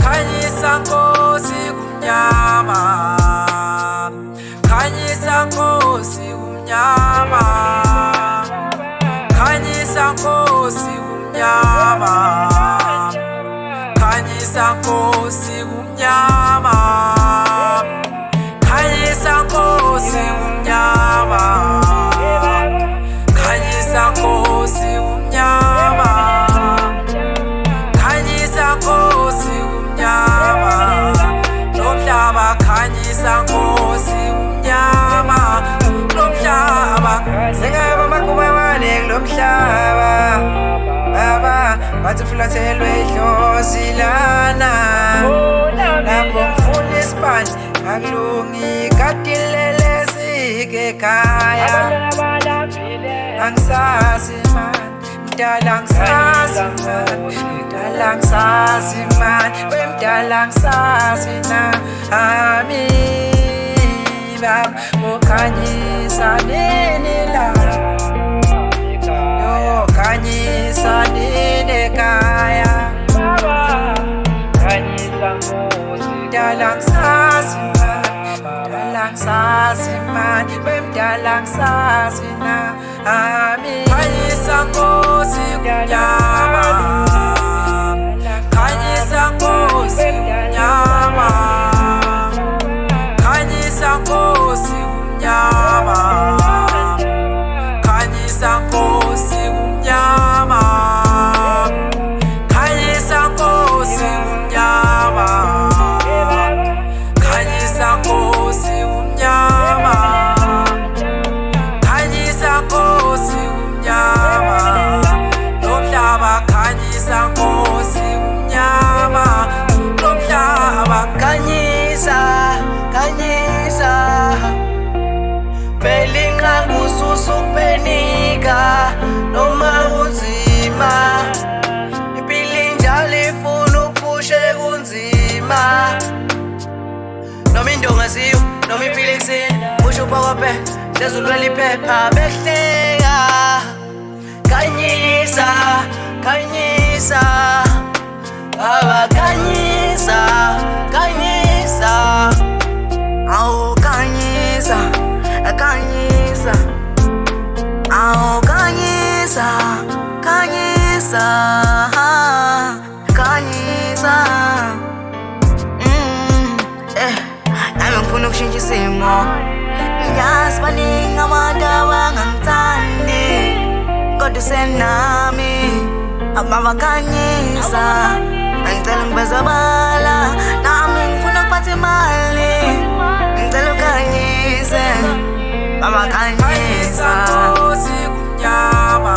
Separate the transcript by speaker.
Speaker 1: Khanyisa Nkosi kumnyama, khanyisa Nkosi kumnyama, khanyisa Nkosi kumnyama, khanyisa Nkosi kumnyama, khanyisa Nkosi kumnyama, khanyisa Nkosi kumnyama, khanyisa Nkosi kumnyama, lomhlaba khanyisa Nkosi kumnyama, lomhlaba singaba makuba mane kulomhlaba baba bathi fulathelwe idlozi lana lapho ngifuna isibani akulungi kadilele sike ekhaya angisazi man mdala ngisazi man mdala ngisazi man wemdala ngisazi na ami baba ukhanyisa nini la yo khanyisa nini ekhaya khanyisa Nkosi mdala ngisazi man mdala ngisazi man wemdala ngisazi na ami khanyisa Nkosi kumnyama, khanyisa Nkosi kumnyama, khanyisa Nkosi kumnyama, khanyisa Nkosi kumnyama, khanyisa Nkosi kumnyama, khanyisa Nkosi kumnyama, khanyisa Nkosi kumnyama, lomhlaba khanyisa Nkosi kumnyama, lomhlaba khanyisa khanyisa belinga kususu kupenika noma unzima impilo njalo ifuna ukushe kunzima noma indonga ziyo noma impilo ekuseni usho uphokope sezulwela iphepha behleka khanyisa khanyisa baba khanyisa khanyisa awu khanyisa khanyisa awu khanyisa khanyisa khanyisa nami ngifuna ukushintsha isimo ngiyazi baningi abantu abangangithandi kodwa usenami abakhanyisa ngicela ngibezabala nami ngifuna ukuphatha imali ngicela ukhanyise abakhanyisa Nkosi kumnyama.